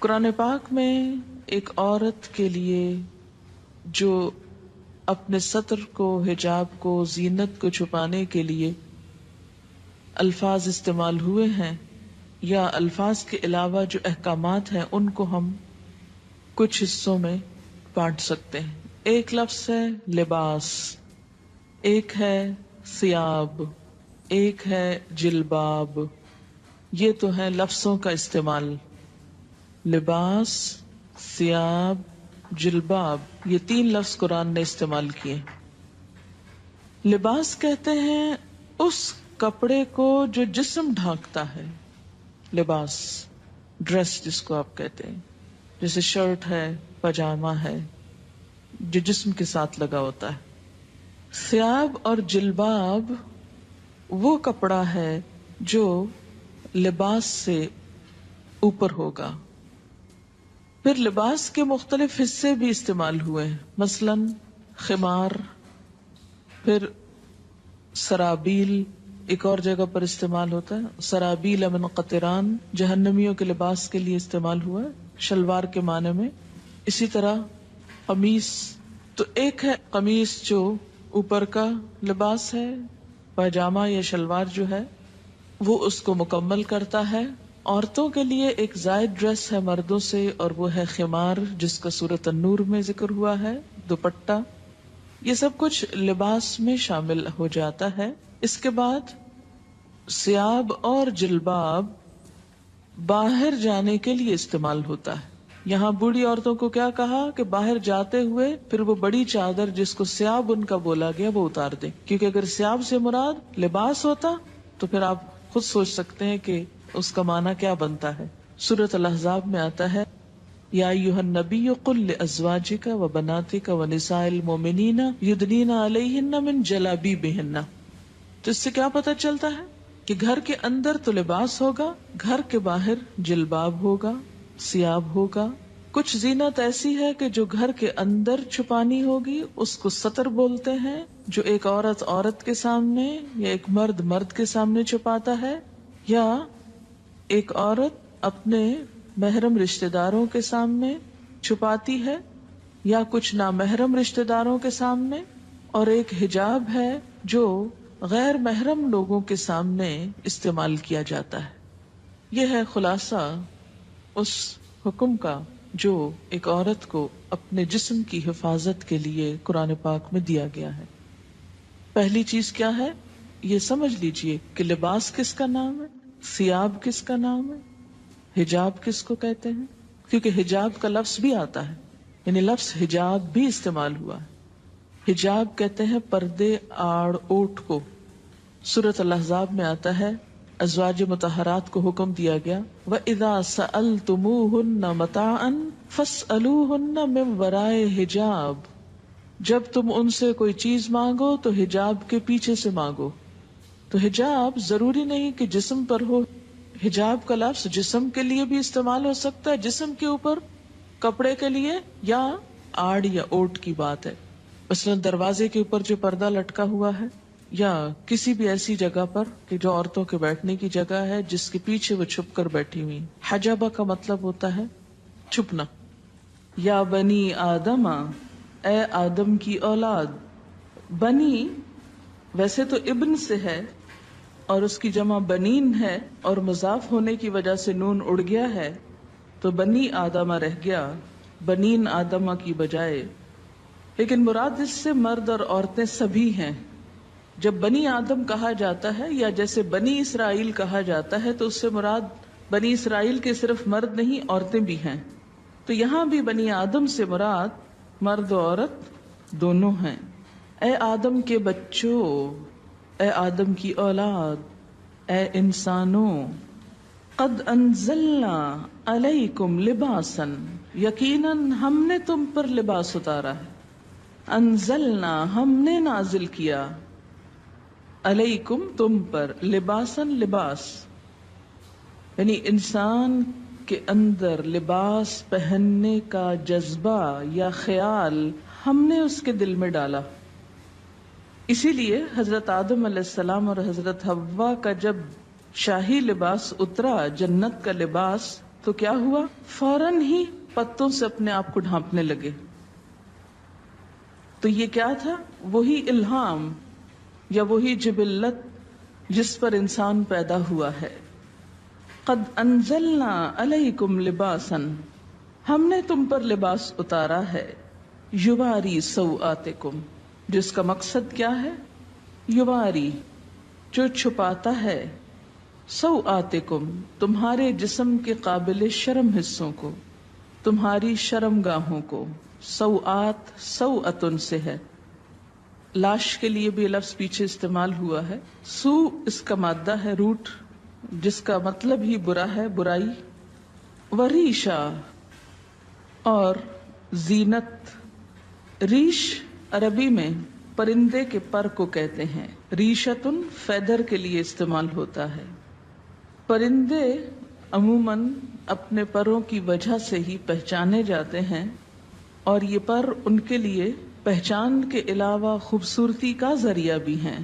قرآن پاک میں ایک عورت کے لیے جو اپنے ستر کو، حجاب کو، زینت کو چھپانے کے لیے الفاظ استعمال ہوئے ہیں یا الفاظ کے علاوہ جو احکامات ہیں ان کو ہم کچھ حصوں میں بانٹ سکتے ہیں. ایک لفظ ہے لباس، ایک ہے ثیاب، ایک ہے جلباب. یہ تو ہے لفظوں کا استعمال. لباس، ثیاب، جلباب، یہ تین لفظ قرآن نے استعمال کیے. لباس کہتے ہیں اس کپڑے کو جو جسم ڈھانکتا ہے. لباس، ڈریس جس کو آپ کہتے ہیں، جیسے شرٹ ہے، پاجامہ ہے، جو جسم کے ساتھ لگا ہوتا ہے. ثیاب اور جلباب وہ کپڑا ہے جو لباس سے اوپر ہوگا. پھر لباس کے مختلف حصے بھی استعمال ہوئے ہیں، مثلا خمار، پھر سرابیل ایک اور جگہ پر استعمال ہوتا ہے. سرابیل من قطران جہنمیوں کے لباس کے لیے استعمال ہوا ہے شلوار کے معنی میں. اسی طرح قمیص، تو ایک ہے قمیص جو اوپر کا لباس ہے، پاجامہ یا شلوار جو ہے وہ اس کو مکمل کرتا ہے. عورتوں کے لیے ایک زائد ڈریس ہے مردوں سے، اور وہ ہے خمار جس کا سورۃ النور میں ذکر ہوا ہے، دوپٹہ. یہ سب کچھ لباس میں شامل ہو جاتا ہے. اس کے بعد ثیاب اور جلباب باہر جانے کے لیے استعمال ہوتا ہے. یہاں بوڑھی عورتوں کو کیا کہا کہ باہر جاتے ہوئے پھر وہ بڑی چادر جس کو ثیاب ان کا بولا گیا وہ اتار دیں، کیونکہ اگر ثیاب سے مراد لباس ہوتا تو پھر آپ خود سوچ سکتے ہیں کہ اس کا معنی کیا بنتا ہے. سورۃ الاحزاب میں آتا ہے یا ایھا النبی قل لازواجک وبناتک ونساء المؤمنین یدنین علیہن من جلابیبہن. تو اس سے کیا پتہ چلتا ہے کہ گھر کے اندر تو لباس ہوگا، گھر کے باہر جلباب ہوگا، ثیاب ہوگا. کچھ زینت ایسی ہے کہ جو گھر کے اندر چھپانی ہوگی، اس کو ستر بولتے ہیں، جو ایک عورت عورت کے سامنے یا ایک مرد مرد کے سامنے چھپاتا ہے، یا ایک عورت اپنے محرم رشتہ داروں کے سامنے چھپاتی ہے یا کچھ نامحرم رشتہ داروں کے سامنے. اور ایک حجاب ہے جو غیر محرم لوگوں کے سامنے استعمال کیا جاتا ہے. یہ ہے خلاصہ اس حکم کا جو ایک عورت کو اپنے جسم کی حفاظت کے لیے قرآن پاک میں دیا گیا ہے. پہلی چیز کیا ہے یہ سمجھ لیجئے کہ لباس کس کا نام ہے، ثیاب کس کا نام ہے، حجاب کس کو کہتے ہیں. کیونکہ حجاب کا لفظ بھی آتا ہے، یعنی لفظ حجاب بھی استعمال ہوا ہے. حجاب کہتے ہیں پردے، آڑ، اوٹ کو. سورۃ الاحزاب میں آتا ہے ازواج مطہرات کو حکم دیا گیا وَإِذَا سَأَلْتُمُوهُنَّ مَتَاعًا فَاسْأَلُوهُنَّ مِنْ وَرَاءِ حِجَابٍ. جب تم ان سے کوئی چیز مانگو تو حجاب کے پیچھے سے مانگو. تو حجاب ضروری نہیں کہ جسم پر ہو. حجاب کا لفظ جسم کے لیے بھی استعمال ہو سکتا ہے، جسم کے اوپر کپڑے کے لیے، یا آڑ یا اوٹ کی بات ہے. مثلا دروازے کے اوپر جو پردہ لٹکا ہوا ہے، یا کسی بھی ایسی جگہ پر کہ جو عورتوں کے بیٹھنے کی جگہ ہے جس کے پیچھے وہ چھپ کر بیٹھی ہوئی. حجبہ کا مطلب ہوتا ہے چھپنا. یا بنی آدم، اے آدم کی اولاد. بنی ویسے تو ابن سے ہے اور اس کی جمع بنین ہے، اور مضاف ہونے کی وجہ سے نون اڑ گیا ہے تو بنی آدمہ رہ گیا بنین آدمہ کی بجائے. لیکن مراد اس سے مرد اور عورتیں سبھی ہیں. جب بنی آدم کہا جاتا ہے یا جیسے بنی اسرائیل کہا جاتا ہے تو اس سے مراد بنی اسرائیل کے صرف مرد نہیں، عورتیں بھی ہیں. تو یہاں بھی بنی آدم سے مراد مرد و عورت دونوں ہیں. اے آدم کے بچوں، اے آدم کی اولاد، اے انسانوں، قد انزلنا علیکم لباسا، یقیناً ہم نے تم پر لباس اتارا ہے. انزلنا ہم نے نازل کیا، علیکم تم پر، لباسن لباس، یعنی انسان کے اندر لباس پہننے کا جذبہ یا خیال ہم نے اس کے دل میں ڈالا. اسی لیے حضرت آدم علیہ السلام اور حضرت حوا کا جب شاہی لباس اترا، جنت کا لباس، تو کیا ہوا؟ فوراً ہی پتوں سے اپنے آپ کو ڈھانپنے لگے. تو یہ کیا تھا؟ وہی الہام یا وہی جبلت جس پر انسان پیدا ہوا ہے. قد انزلنا علیکم لباسا، ہم نے تم پر لباس اتارا ہے. یواری سوآتکم، جس کا مقصد کیا ہے؟ یواری، جو چھپاتا ہے، سوآتکم، تمہارے جسم کے قابل شرم حصوں کو، تمہاری شرم گاہوں کو. سوآت سوأتن سے ہے. لاش کے لیے بھی لفظ پیچھے استعمال ہوا ہے. سو اس کا مادہ ہے، روٹ، جس کا مطلب ہی برا ہے، برائی. وریشا، اور زینت. ریش عربی میں پرندے کے پر کو کہتے ہیں. ریشتن فیدر کے لیے استعمال ہوتا ہے. پرندے عموماً اپنے پروں کی وجہ سے ہی پہچانے جاتے ہیں، اور یہ پر ان کے لیے پہچان کے علاوہ خوبصورتی کا ذریعہ بھی ہیں.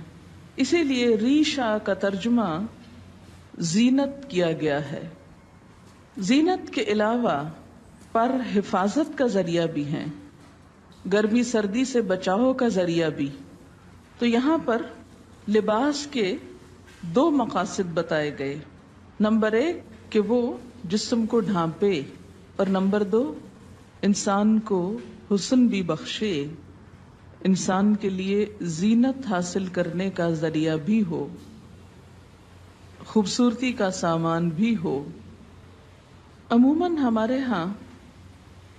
اسی لیے ریشا کا ترجمہ زینت کیا گیا ہے. زینت کے علاوہ پر حفاظت کا ذریعہ بھی ہیں، گرمی سردی سے بچاؤ کا ذریعہ بھی. تو یہاں پر لباس کے دو مقاصد بتائے گئے. نمبر 1 کہ وہ جسم کو ڈھانپے، اور نمبر 2 انسان کو حسن بھی بخشے، انسان کے لیے زینت حاصل کرنے کا ذریعہ بھی ہو، خوبصورتی کا سامان بھی ہو. عموماً ہمارے ہاں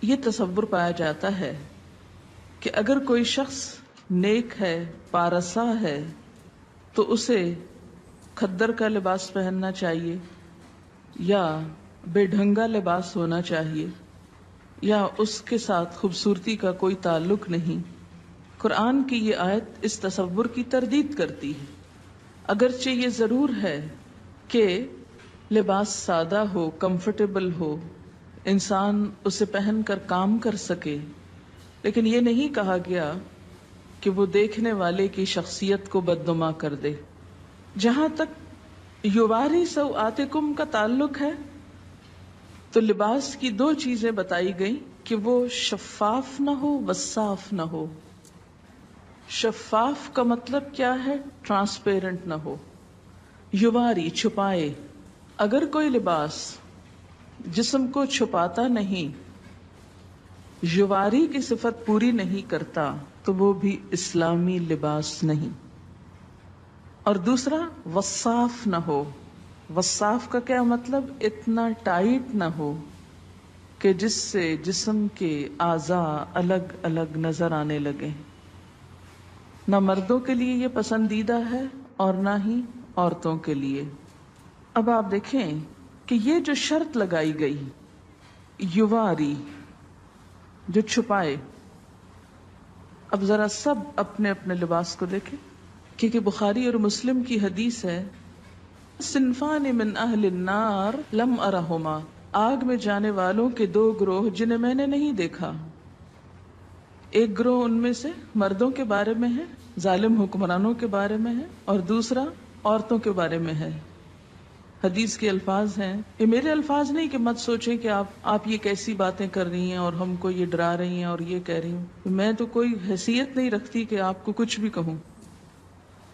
یہ تصور پایا جاتا ہے کہ اگر کوئی شخص نیک ہے، پارسا ہے، تو اسے کھدر کا لباس پہننا چاہیے، یا بے ڈھنگا لباس ہونا چاہیے، یا اس کے ساتھ خوبصورتی کا کوئی تعلق نہیں. قرآن کی یہ آیت اس تصور کی تردید کرتی ہے. اگرچہ یہ ضرور ہے کہ لباس سادہ ہو، کمفرٹیبل ہو، انسان اسے پہن کر کام کر سکے، لیکن یہ نہیں کہا گیا کہ وہ دیکھنے والے کی شخصیت کو بدنما کر دے. جہاں تک یواری سوآتکم کا تعلق ہے تو لباس کی 2 چیزیں بتائی گئیں کہ وہ شفاف نہ ہو، وصاف نہ ہو. شفاف کا مطلب کیا ہے؟ ٹرانسپیرنٹ نہ ہو. یواری چھپائے. اگر کوئی لباس جسم کو چھپاتا نہیں، یواری کی صفت پوری نہیں کرتا، تو وہ بھی اسلامی لباس نہیں. اور دوسرا وصاف نہ ہو. وصاف کا کیا مطلب؟ اتنا ٹائٹ نہ ہو کہ جس سے جسم کے اعضاء الگ الگ نظر آنے لگے. نہ مردوں کے لیے یہ پسندیدہ ہے اور نہ ہی عورتوں کے لیے. اب آپ دیکھیں کہ یہ جو شرط لگائی گئی، یواری، جو چھپائے. اب ذرا سب اپنے اپنے لباس کو دیکھیں، کیونکہ بخاری اور مسلم کی حدیث ہے، صنفان من اہل النار لم ارہما، آگ میں جانے والوں کے 2 گروہ جنہیں میں نے نہیں دیکھا. ایک گروہ ان میں سے مردوں کے بارے میں ہے، ظالم حکمرانوں کے بارے میں ہے، اور دوسرا عورتوں کے بارے میں ہے. حدیث کے الفاظ ہیں، یہ میرے الفاظ نہیں کہ مت سوچیں کہ آپ یہ کیسی باتیں کر رہی ہیں اور ہم کو یہ ڈرا رہی ہیں اور یہ کہہ رہی ہوں. میں تو کوئی حیثیت نہیں رکھتی کہ آپ کو کچھ بھی کہوں.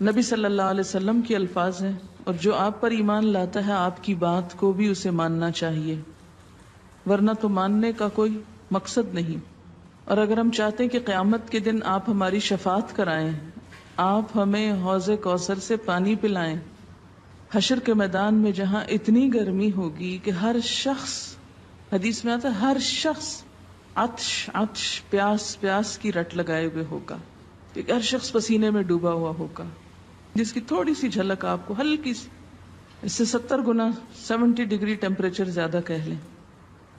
نبی صلی اللہ علیہ وسلم کے الفاظ ہیں، اور جو آپ پر ایمان لاتا ہے آپ کی بات کو بھی اسے ماننا چاہیے، ورنہ تو ماننے کا کوئی مقصد نہیں. اور اگر ہم چاہتے ہیں کہ قیامت کے دن آپ ہماری شفاعت کرائیں، آپ ہمیں حوض کوثر سے پانی پلائیں، حشر کے میدان میں جہاں اتنی گرمی ہوگی کہ ہر شخص، حدیث میں آتا ہے ہر شخص عطش عطش، پیاس پیاس کی رٹ لگائے ہوئے ہوگا، کیونکہ ہر شخص پسینے میں ڈوبا ہوا ہوگا، جس کی تھوڑی سی جھلک آپ کو ہلکی سی، اس سے 70 گنا 70 ڈگری ٹیمپریچر زیادہ کہہ لیں.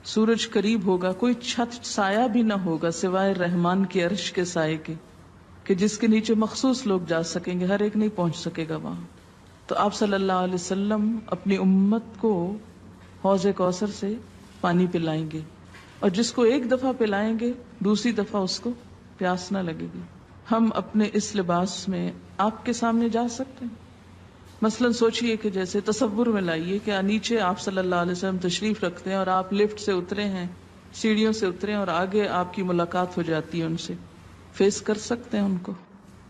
سورج قریب ہوگا، کوئی چھت سایہ بھی نہ ہوگا سوائے رحمان کے عرش کے سائے کے، کہ جس کے نیچے مخصوص لوگ جا سکیں گے، ہر ایک نہیں پہنچ سکے گا وہاں. تو آپ صلی اللہ علیہ وسلم اپنی امت کو حوض کوثر سے پانی پلائیں گے، اور جس کو ایک دفعہ پلائیں گے دوسری دفعہ اس کو پیاس نہ لگے گی. ہم اپنے اس لباس میں آپ کے سامنے جا سکتے ہیں؟ مثلاً سوچئے کہ جیسے تصور میں لائیے کہ نیچے آپ صلی اللہ علیہ وسلم تشریف رکھتے ہیں اور آپ لفٹ سے اترے ہیں، سیڑھیوں سے اترے اور آگے آپ کی ملاقات ہو جاتی ہے ان سے، فیس کر سکتے ہیں ان کو؟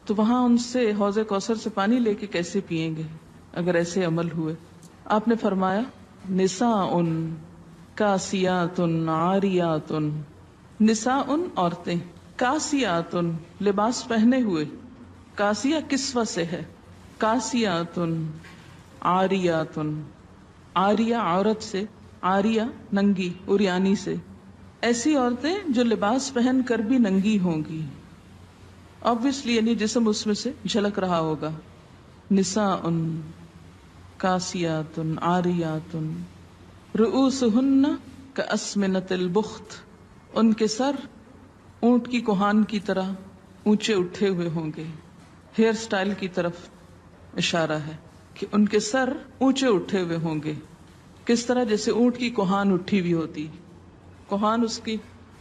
تو وہاں ان سے حوض کوثر سے پانی لے کے کیسے پئیں گے اگر ایسے عمل ہوئے؟ آپ نے فرمایا نساء کاسیات عاریات، نساء عورتیں، کاسیات لباس پہنے ہوئے، کاسیہ کسوہ سے ہے، کاسیات عاریات، عاریہ عورت سے، عاریہ ننگی، عریانی سے، ایسی عورتیں جو لباس پہن کر بھی ننگی ہوں گی، obviously یعنی جسم اس میں سے جھلک رہا ہوگا. نساء کاسیات عاریات رؤوسہن کاسمنۃ البخت، ان کے سر اونٹ کی کوہان کی طرح اونچے اٹھے ہوئے ہوں گے. ہیئر سٹائل کی طرف اشارہ ہے کہ ان کے سر اونچے اٹھے ہوئے ہوں گے. کس طرح؟ جیسے اونٹ کی کوہان اٹھی ہوئی ہوتی، کوہان اس کی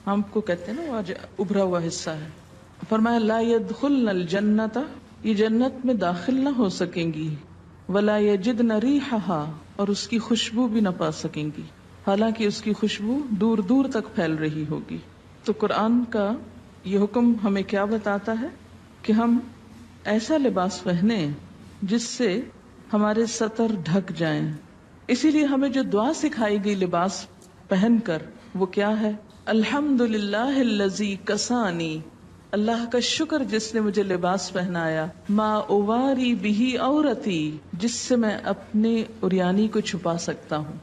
ہم کو کہتے ہیں نا وہ ابھرا ہوا حصہ ہے. فرمایا لا يدخلن الجنت، یہ جنت میں داخل نہ ہو سکیں گی، ولا یجدن ریحھا، اور اس کی خوشبو بھی نہ پا سکیں گی، حالانکہ اس کی خوشبو دور دور تک پھیل رہی ہوگی. تو قرآن کا یہ حکم ہمیں کیا بتاتا ہے کہ ہم ایسا لباس پہنیں جس سے ہمارے سطر ڈھک جائیں. اسی لیے ہمیں جو دعا سکھائی گئی لباس پہن کر وہ کیا ہے؟ الحمدللہ الذی کسانی، اللہ کا شکر جس نے مجھے لباس پہنایا، ما اواری بہی عورتی، جس سے میں اپنی عریانی کو چھپا سکتا ہوں.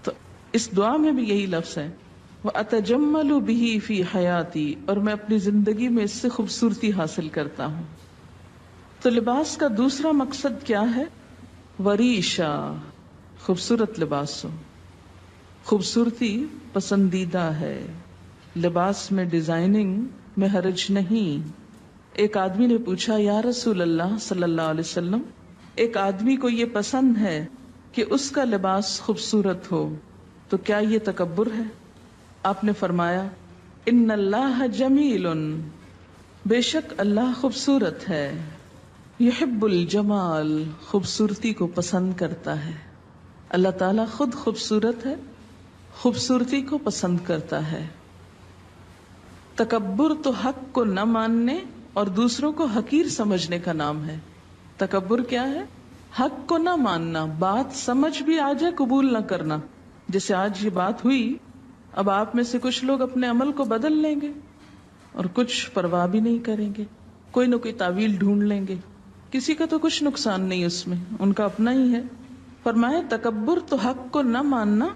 تو اس دعا میں بھی یہی لفظ ہے وَأَتَجَمَّلُ بِهِ فِي حَيَاتِي، اور میں اپنی زندگی میں اس سے خوبصورتی حاصل کرتا ہوں. تو لباس کا دوسرا مقصد کیا ہے؟ وریشا، خوبصورت لباس ہو. خوبصورتی پسندیدہ ہے، لباس میں ڈیزائننگ میں حرج نہیں. ایک آدمی نے پوچھا یا رسول اللہ صلی اللہ علیہ وسلم، ایک آدمی کو یہ پسند ہے کہ اس کا لباس خوبصورت ہو، تو کیا یہ تکبر ہے؟ آپ نے فرمایا ان اللہ جمیل، بے شک اللہ خوبصورت ہے، یحب الجمال، خوبصورتی کو پسند کرتا ہے. اللہ تعالیٰ خود خوبصورت ہے، خوبصورتی کو پسند کرتا ہے. تکبر تو حق کو نہ ماننے اور دوسروں کو حقیر سمجھنے کا نام ہے. تکبر کیا ہے؟ حق کو نہ ماننا، بات سمجھ بھی آ جائے قبول نہ کرنا. جیسے آج یہ بات ہوئی، اب آپ میں سے کچھ لوگ اپنے عمل کو بدل لیں گے اور کچھ پرواہ بھی نہیں کریں گے، کوئی نہ کوئی تعویل ڈھونڈ لیں گے. کسی کا تو کچھ نقصان نہیں اس میں، ان کا اپنا ہی ہے. فرمائے تکبر تو حق کو نہ ماننا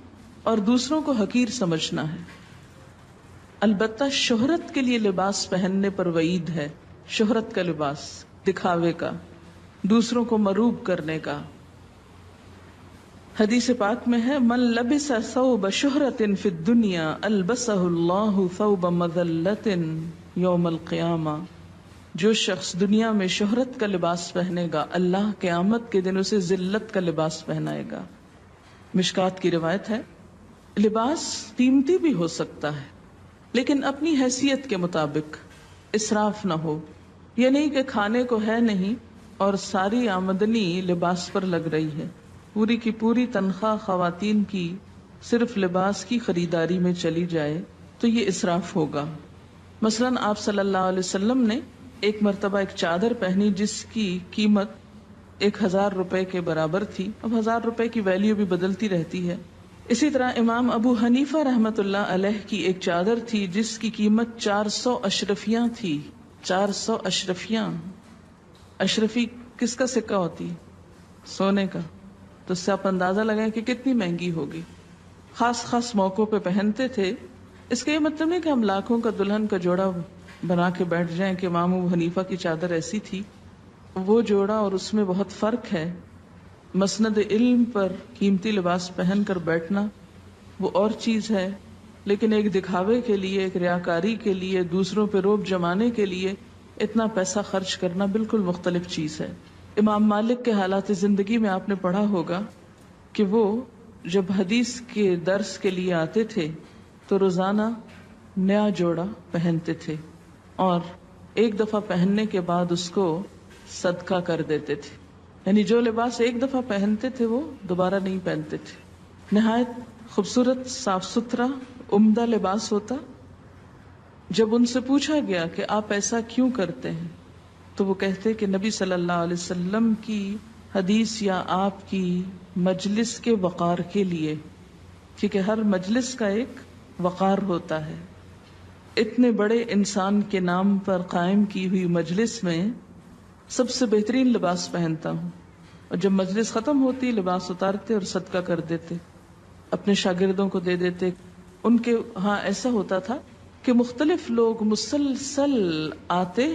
اور دوسروں کو حقیر سمجھنا ہے. البتہ شہرت کے لیے لباس پہننے پر وعید ہے. شہرت کا لباس، دکھاوے کا، دوسروں کو مروب کرنے کا. حدیث پاک میں ہے من لبس ثوب شہرت فی الدنیا البسہ اللہ ثوب مذلت یوم القیامہ، جو شخص دنیا میں شہرت کا لباس پہنے گا اللہ قیامت کے دن اسے ذلت کا لباس پہنائے گا. مشکات کی روایت ہے لباس قیمتی بھی ہو سکتا ہے لیکن اپنی حیثیت کے مطابق، اسراف نہ ہو. یہ نہیں کہ کھانے کو ہے نہیں اور ساری آمدنی لباس پر لگ رہی ہے، پوری کی پوری تنخواہ خواتین کی صرف لباس کی خریداری میں چلی جائے تو یہ اسراف ہوگا. مثلاً آپ صلی اللہ علیہ وسلم نے ایک مرتبہ ایک چادر پہنی جس کی قیمت 1000 روپے کے برابر تھی. اب 1000 روپے کی ویلیو بھی بدلتی رہتی ہے. اسی طرح امام ابو حنیفہ رحمت اللہ علیہ کی ایک چادر تھی جس کی قیمت 400 اشرفیاں تھی. 400 اشرفیاں. اشرفی کس کا سکہ ہوتی؟ سونے کا. تو اس سے آپ اندازہ لگائیں کہ کتنی مہنگی ہوگی. خاص خاص موقعوں پہ پہنتے تھے. اس کا یہ مطلب نہیں کہ ہم لاکھوں کا دلہن کا جوڑا بنا کے بیٹھ جائیں کہ امام ابو حنیفہ کی چادر ایسی تھی. وہ جوڑا اور اس میں بہت فرق ہے. مسند علم پر قیمتی لباس پہن کر بیٹھنا وہ اور چیز ہے، لیکن ایک دکھاوے کے لیے، ایک ریاکاری کے لیے، دوسروں پہ روب جمانے کے لیے اتنا پیسہ خرچ کرنا بالکل مختلف چیز ہے. امام مالک کے حالات زندگی میں آپ نے پڑھا ہوگا کہ وہ جب حدیث کے درس کے لیے آتے تھے تو روزانہ نیا جوڑا پہنتے تھے اور ایک دفعہ پہننے کے بعد اس کو صدقہ کر دیتے تھے. یعنی جو لباس ایک دفعہ پہنتے تھے وہ دوبارہ نہیں پہنتے تھے. نہایت خوبصورت، صاف ستھرا، عمدہ لباس ہوتا. جب ان سے پوچھا گیا کہ آپ ایسا کیوں کرتے ہیں تو وہ کہتے کہ نبی صلی اللہ علیہ وسلم کی حدیث یا آپ کی مجلس کے وقار کے لیے، کیونکہ ہر مجلس کا ایک وقار ہوتا ہے. اتنے بڑے انسان کے نام پر قائم کی ہوئی مجلس میں سب سے بہترین لباس پہنتا ہوں، اور جب مجلس ختم ہوتی لباس اتارتے اور صدقہ کر دیتے، اپنے شاگردوں کو دے دیتے. ان کے ہاں ایسا ہوتا تھا کہ مختلف لوگ مسلسل آتے،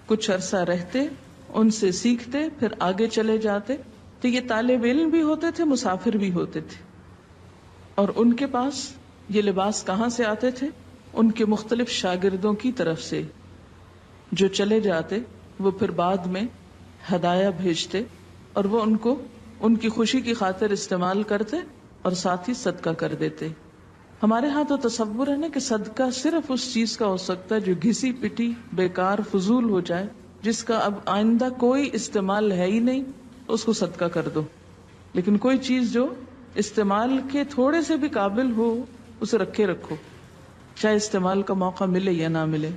کچھ عرصہ رہتے، ان سے سیکھتے، پھر آگے چلے جاتے. تو یہ طالب علم بھی ہوتے تھے، مسافر بھی ہوتے تھے. اور ان کے پاس یہ لباس کہاں سے آتے تھے؟ ان کے مختلف شاگردوں کی طرف سے، جو چلے جاتے وہ پھر بعد میں ہدایہ بھیجتے اور وہ ان کو ان کی خوشی کی خاطر استعمال کرتے اور ساتھ ہی صدقہ کر دیتے. ہمارے ہاں تو تصور ہے نا کہ صدقہ صرف اس چیز کا ہو سکتا ہے جو گھسی پٹی، بیکار، فضول ہو جائے، جس کا اب آئندہ کوئی استعمال ہے ہی نہیں، اس کو صدقہ کر دو. لیکن کوئی چیز جو استعمال کے تھوڑے سے بھی قابل ہو اسے رکھے رکھو، چاہے استعمال کا موقع ملے یا نہ ملے.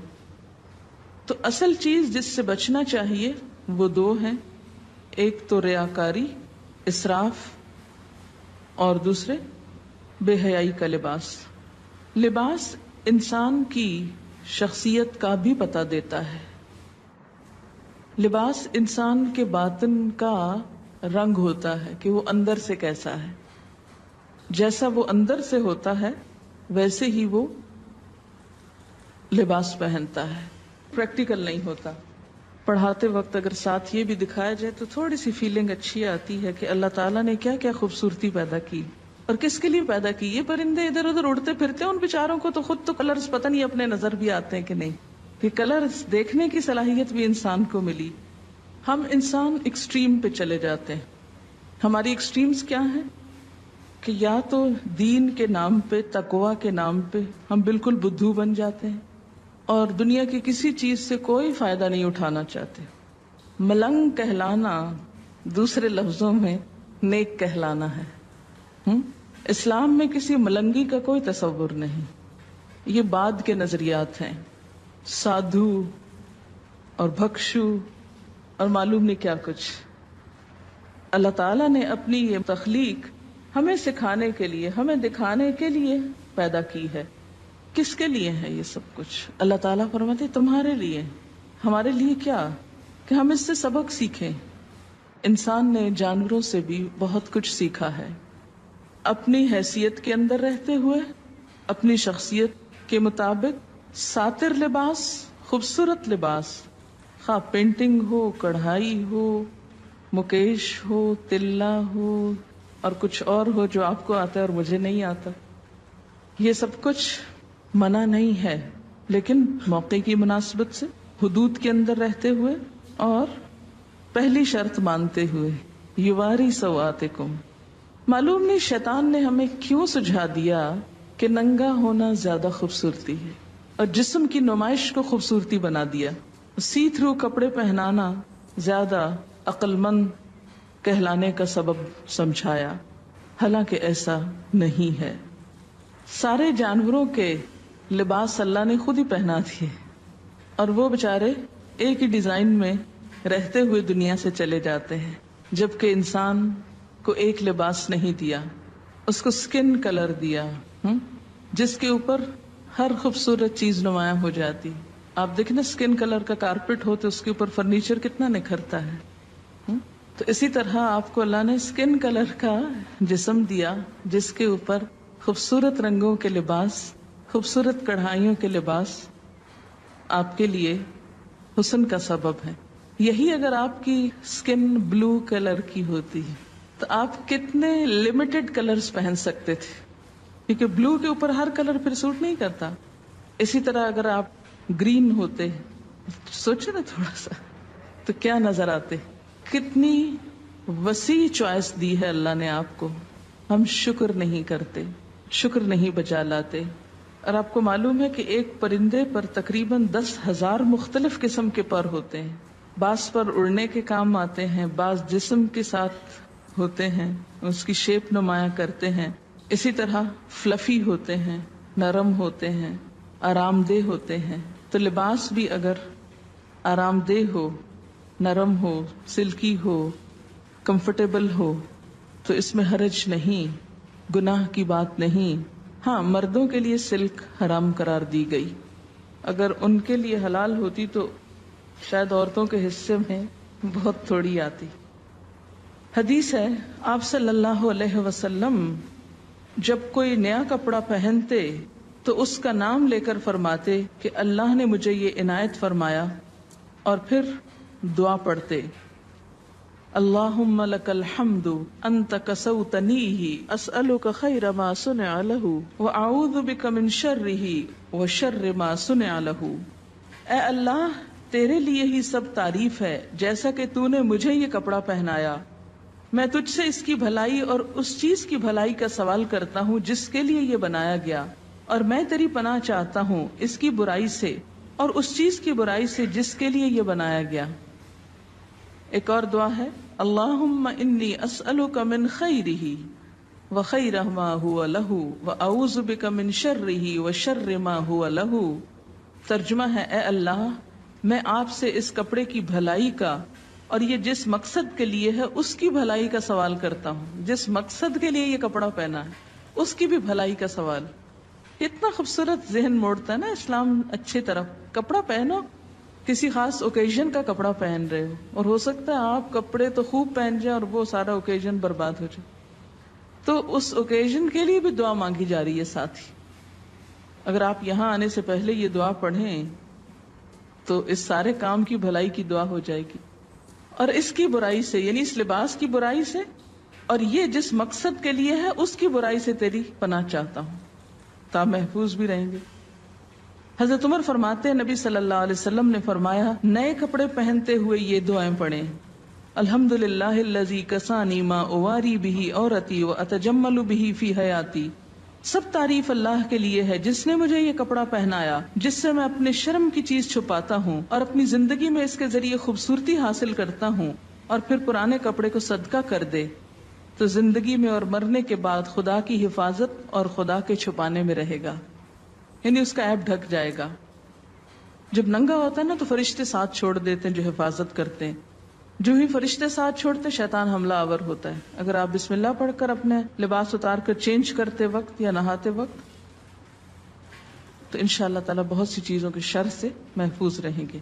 تو اصل چیز جس سے بچنا چاہیے وہ دو ہیں، ایک تو ریاکاری، اسراف، اور دوسرے بے حیائی کا لباس. لباس انسان کی شخصیت کا بھی پتہ دیتا ہے. لباس انسان کے باطن کا رنگ ہوتا ہے کہ وہ اندر سے کیسا ہے. جیسا وہ اندر سے ہوتا ہے ویسے ہی وہ لباس پہنتا ہے. پریکٹیکل نہیں ہوتا. پڑھاتے وقت اگر ساتھ یہ بھی دکھایا جائے تو تھوڑی سی فیلنگ اچھی آتی ہے کہ اللہ تعالیٰ نے کیا کیا خوبصورتی پیدا کی اور کس کے لیے پیدا کی. یہ پرندے ادھر ادھر اڑتے پھرتے ہیں، ان بیچاروں کو تو خود تو کلرز پتہ نہیں اپنے نظر بھی آتے ہیں کہ نہیں. کہ کلرز دیکھنے کی صلاحیت بھی انسان کو ملی. ہم انسان ایکسٹریم پہ چلے جاتے ہیں. ہماری ایکسٹریمز کیا ہیں کہ یا تو دین کے نام پہ، تقوی کے نام پہ ہم بالکل بدھو بن جاتے ہیں اور دنیا کی کسی چیز سے کوئی فائدہ نہیں اٹھانا چاہتے. ملنگ کہلانا دوسرے لفظوں میں نیک کہلانا ہے. اسلام میں کسی ملنگی کا کوئی تصور نہیں. یہ بعد کے نظریات ہیں. سادھو اور بھکشو اور معلوم نہیں کیا کچھ. اللہ تعالیٰ نے اپنی یہ تخلیق ہمیں سکھانے کے لیے، ہمیں دکھانے کے لیے پیدا کی ہے. کس کے لیے ہے یہ سب کچھ؟ اللہ تعالیٰ فرماتے تمہارے لیے. ہمارے لیے کیا؟ کہ ہم اس سے سبق سیکھیں. انسان نے جانوروں سے بھی بہت کچھ سیکھا ہے. اپنی حیثیت کے اندر رہتے ہوئے، اپنی شخصیت کے مطابق ساتر لباس، خوبصورت لباس، خواہ پینٹنگ ہو، کڑھائی ہو، مکیش ہو، تلہ ہو اور کچھ اور ہو جو آپ کو آتا ہے اور مجھے نہیں آتا، یہ سب کچھ منع نہیں ہے، لیکن موقع کی مناسبت سے، حدود کے اندر رہتے ہوئے اور پہلی شرط مانتے ہوئے. یواری سواتکم. معلوم نہیں شیطان نے ہمیں کیوں سجھا دیا کہ ننگا ہونا زیادہ خوبصورتی ہے اور جسم کی نمائش کو خوبصورتی بنا دیا. سی تھرو کپڑے پہنانا زیادہ عقل مند کہلانے کا سبب سمجھایا، حالانکہ ایسا نہیں ہے. سارے جانوروں کے لباس اللہ نے خود ہی پہنا دیے اور وہ بےچارے ایک ہی ڈیزائن میں رہتے ہوئے دنیا سے چلے جاتے ہیں، جبکہ انسان کو ایک لباس نہیں دیا، اس کو سکن کلر دیا جس کے اوپر ہر خوبصورت چیز نمایاں ہو جاتی. آپ دیکھیں نا سکن کلر کا کارپیٹ ہو تو اس کے اوپر فرنیچر کتنا نکھرتا ہے. تو اسی طرح آپ کو اللہ نے سکن کلر کا جسم دیا جس کے اوپر خوبصورت رنگوں کے لباس، خوبصورت کڑھائیوں کے لباس آپ کے لیے حسن کا سبب ہے. یہی اگر آپ کی سکن بلو کلر کی ہوتی تو آپ کتنے لمیٹڈ کلرز پہن سکتے تھے، کیونکہ بلو کے اوپر ہر کلر پھر سوٹ نہیں کرتا. اسی طرح اگر آپ گرین ہوتے، سوچے نا تھوڑا سا، تو کیا نظر آتے. کتنی وسیع چوائس دی ہے اللہ نے آپ کو. ہم شکر نہیں کرتے، شکر نہیں بجا لاتے. اور آپ کو معلوم ہے کہ ایک پرندے پر تقریباً 10,000 مختلف قسم کے پر ہوتے ہیں. بعض پر اڑنے کے کام آتے ہیں، بعض جسم کے ساتھ ہوتے ہیں، اس کی شیپ نمایاں کرتے ہیں. اسی طرح فلفی ہوتے ہیں، نرم ہوتے ہیں، آرام دہ ہوتے ہیں. تو لباس بھی اگر آرام دہ ہو، نرم ہو، سلکی ہو، کمفرٹیبل ہو تو اس میں حرج نہیں، گناہ کی بات نہیں. ہاں، مردوں کے لیے سلک حرام قرار دی گئی. اگر ان کے لیے حلال ہوتی تو شاید عورتوں کے حصے میں بہت تھوڑی آتی. حدیث ہے آپ صلی اللہ علیہ وسلم جب کوئی نیا کپڑا پہنتے تو اس کا نام لے کر فرماتے کہ اللہ نے مجھے یہ عنایت فرمایا، اور پھر دعا پڑھتے اللہم لک الحمد انت کسوتنیہ اسألک خیر ما صنع لہ واعوذ بک من شرہ وشر ما صنع لہ. اے اللہ، تیرے لیے ہی سب تعریف ہے جیسا کہ تو نے مجھے یہ کپڑا پہنایا. میں تجھ سے اس کی بھلائی اور اس چیز کی بھلائی کا سوال کرتا ہوں جس کے لیے یہ بنایا گیا، اور میں تیری پناہ چاہتا ہوں اس کی برائی سے اور اس چیز کی برائی سے جس کے لیے یہ بنایا گیا. ایک اور دعا ہے اللہم انی اسألک من خیرہ وخیر ما ہوا لہ واعوذ بک من شرہ وشر ما ہوا لہ. ترجمہ ہے اے اللہ، میں آپ سے اس کپڑے کی بھلائی کا اور یہ جس مقصد کے لیے ہے اس کی بھلائی کا سوال کرتا ہوں. جس مقصد کے لیے یہ کپڑا پہنا ہے اس کی بھی بھلائی کا سوال. اتنا خوبصورت ذہن موڑتا ہے نا اسلام اچھی طرف. کپڑا پہنو، کسی خاص اوکیزن کا کپڑا پہن رہے ہو، اور ہو سکتا ہے آپ کپڑے تو خوب پہن جائیں اور وہ سارا اوکیزن برباد ہو جائے، تو اس اوکیزن کے لیے بھی دعا مانگی جا رہی ہے. ساتھ ہی اگر آپ یہاں آنے سے پہلے یہ دعا پڑھیں تو اس سارے کام کی بھلائی کی دعا ہو جائے گی. اور اس کی برائی سے، یعنی اس لباس کی برائی سے اور یہ جس مقصد کے لیے ہے اس کی برائی سے تیری پناہ چاہتا ہوں، تو آپ محفوظ بھی رہیں گے. حضرت عمر فرماتے ہیں نبی صلی اللہ علیہ وسلم نے فرمایا نئے کپڑے پہنتے ہوئے یہ دعائیں پڑھیں الحمدللہ الذی کسانی ما اواری بہ عورتی واتجمل بہ فی حیاتی. سب تعریف اللہ کے لیے ہے جس نے مجھے یہ کپڑا پہنایا جس سے میں اپنے شرم کی چیز چھپاتا ہوں اور اپنی زندگی میں اس کے ذریعے خوبصورتی حاصل کرتا ہوں. اور پھر پرانے کپڑے کو صدقہ کر دے تو زندگی میں اور مرنے کے بعد خدا کی حفاظت اور خدا کے چھپانے میں رہے گا، یعنی اس کا عیب ڈھک جائے گا. جب ننگا ہوتا ہے نا تو فرشتے ساتھ چھوڑ دیتے ہیں جو حفاظت کرتے ہیں. جو ہی فرشتے ساتھ چھوڑتے شیطان حملہ آور ہوتا ہے. اگر آپ بسم اللہ پڑھ کر اپنے لباس اتار کر چینج کرتے وقت یا نہاتے وقت تو انشاءاللہ تعالی بہت سی چیزوں کے شر سے محفوظ رہیں گے.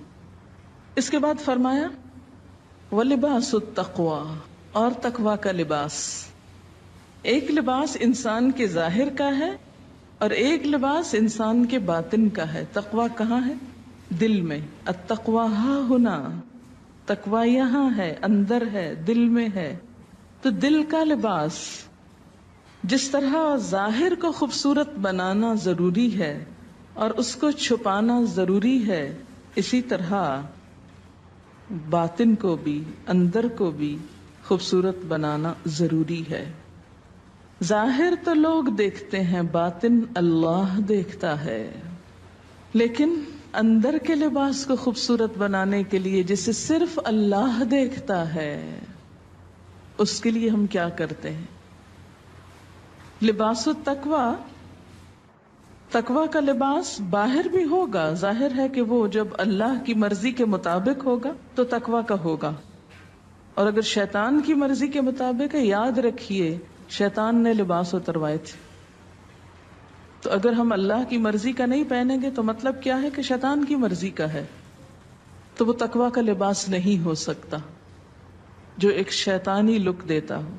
اس کے بعد فرمایا وَلِبَاسُ التَّقْوَى، اور تقوی کا لباس. ایک لباس انسان کے ظاہر کا ہے اور ایک لباس انسان کے باطن کا ہے. تقوی کہاں ہے؟ دل میں. التقوی ہا ہنا، تقوی یہاں ہے، اندر ہے، دل میں ہے. تو دل کا لباس جس طرح ظاہر کو خوبصورت بنانا ضروری ہے اور اس کو چھپانا ضروری ہے، اسی طرح باطن کو بھی، اندر کو بھی خوبصورت بنانا ضروری ہے. ظاہر تو لوگ دیکھتے ہیں، باطن اللہ دیکھتا ہے. لیکن اندر کے لباس کو خوبصورت بنانے کے لیے جسے صرف اللہ دیکھتا ہے اس کے لیے ہم کیا کرتے ہیں؟ لباس التقوی، تقوی کا لباس باہر بھی ہوگا. ظاہر ہے کہ وہ جب اللہ کی مرضی کے مطابق ہوگا تو تقوی کا ہوگا، اور اگر شیطان کی مرضی کے مطابق ہے، یاد رکھیے شیطان نے لباس اتروائے تھے. تو اگر ہم اللہ کی مرضی کا نہیں پہنیں گے تو مطلب کیا ہے کہ شیطان کی مرضی کا ہے، تو وہ تقوی کا لباس نہیں ہو سکتا جو ایک شیطانی لک دیتا ہو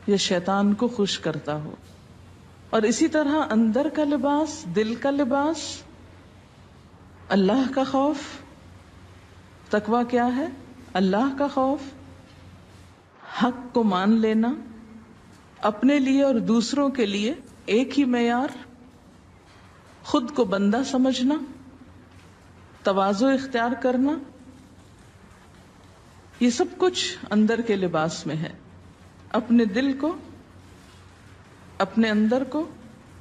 یا شیطان کو خوش کرتا ہو. اور اسی طرح اندر کا لباس، دل کا لباس اللہ کا خوف. تقوی کیا ہے؟ اللہ کا خوف، حق کو مان لینا، اپنے لیے اور دوسروں کے لیے ایک ہی معیار، خود کو بندہ سمجھنا، تواضع اختیار کرنا، یہ سب کچھ اندر کے لباس میں ہے. اپنے دل کو، اپنے اندر کو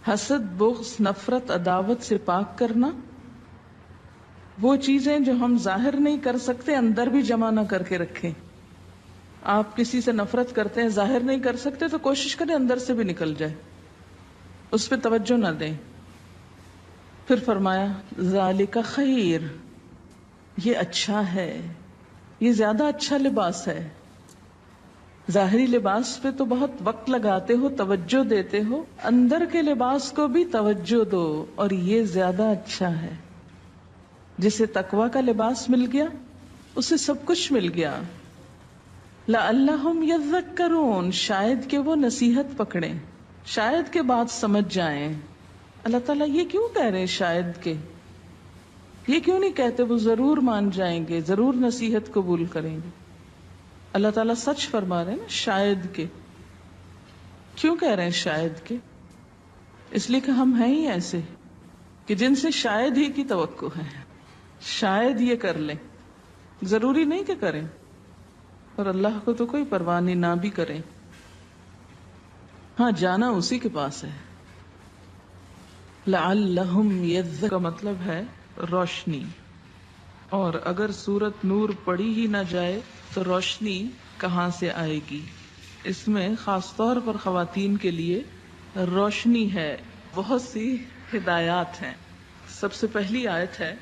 حسد، بغض، نفرت، عداوت سے پاک کرنا، وہ چیزیں جو ہم ظاہر نہیں کر سکتے اندر بھی جمع نہ کر کے رکھیں. آپ کسی سے نفرت کرتے ہیں، ظاہر نہیں کر سکتے تو کوشش کریں اندر سے بھی نکل جائے، اس پہ توجہ نہ دیں. پھر فرمایا ذالک خیر، یہ اچھا ہے، یہ زیادہ اچھا لباس ہے. ظاہری لباس پہ تو بہت وقت لگاتے ہو، توجہ دیتے ہو، اندر کے لباس کو بھی توجہ دو، اور یہ زیادہ اچھا ہے. جسے تقوی کا لباس مل گیا اسے سب کچھ مل گیا. لعلہم یذکرون، شاید کہ وہ نصیحت پکڑیں، شاید کے بات سمجھ جائیں. اللہ تعالیٰ یہ کیوں کہہ رہے ہیں شاید کے؟ یہ کیوں نہیں کہتے وہ ضرور مان جائیں گے، ضرور نصیحت قبول کریں گے؟ اللہ تعالیٰ سچ فرما رہے ہیں نا، شاید کے. کیوں کہہ رہے ہیں شاید کے؟ اس لیے کہ ہم ہیں ہی ایسے کہ جن سے شاید ہی کی توقع ہے، شاید یہ کر لیں. ضروری نہیں کہ کریں، اور اللہ کو تو کوئی پرواہ نہیں، نہ بھی کریں. ہاں، جانا اسی کے پاس ہے. لعلہم یذکرون کا مطلب ہے روشنی. اور اگر سورت نور پڑھی ہی نہ جائے تو روشنی کہاں سے آئے گی؟ اس میں خاص طور پر خواتین کے لیے روشنی ہے، بہت سی ہدایات ہیں. سب سے پہلی آیت ہے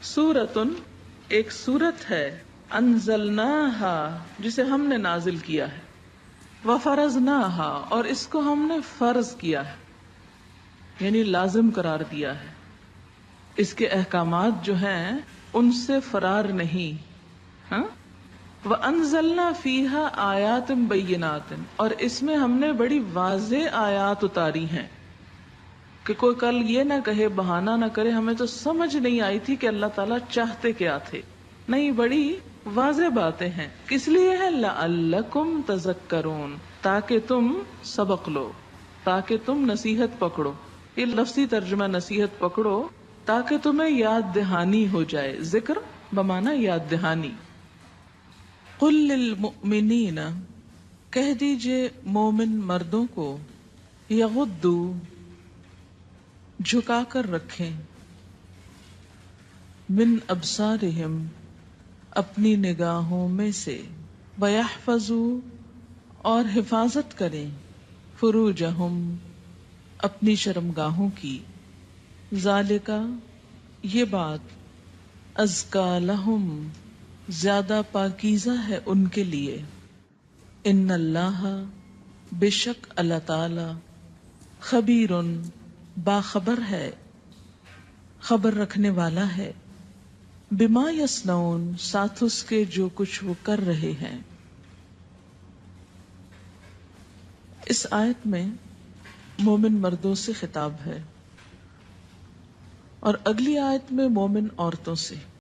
سورتن، ایک سورت ہے، انزلناہا، جسے ہم نے نازل کیا ہے، وفرضناہا، اور اس کو ہم نے فرض کیا ہے، یعنی لازم قرار دیا ہے. اس کے احکامات جو ہیں ان سے فرار نہیں. ہاں، وَأَنزَلْنَا فِيهَا آيَاتٍ بَيِّنَاتٍ، اور اس میں ہم نے بڑی واضح آیات اتاری ہیں کہ کوئی کل یہ نہ کہے، بہانہ نہ کرے ہمیں تو سمجھ نہیں آئی تھی کہ اللہ تعالیٰ چاہتے کیا تھے. نہیں، بڑی واضح باتیں ہیں. کس لیے ہے؟ لَعَلَّكُمْ تَذَكَّرُونَ، تاکہ تم سبق لو، تاکہ تم نصیحت پکڑو. یہ لفظی ترجمہ نصیحت پکڑو تاکہ تمہیں یاد دہانی ہو جائے. ذکر بمعنی یاد دہانی. قل للمؤمنین، کہہ دیجئے مومن مردوں کو، یغضوا، جھکا کر رکھیں، من ابصارہم، اپنی نگاہوں میں سے، ویحفظوا، اور حفاظت کریں، فروجہم، اپنی شرمگاہوں کی. ذالکا، یہ بات، ازکا لہم، زیادہ پاکیزہ ہے ان کے لیے. ان اللہ، بے شک اللہ تعالی، خبیرن، باخبر ہے، خبر رکھنے والا ہے، بما یصنعون، ساتھ اس کے جو کچھ وہ کر رہے ہیں. اس آیت میں مومن مردوں سے خطاب ہے، اور اگلی آیت میں مومن عورتوں سے.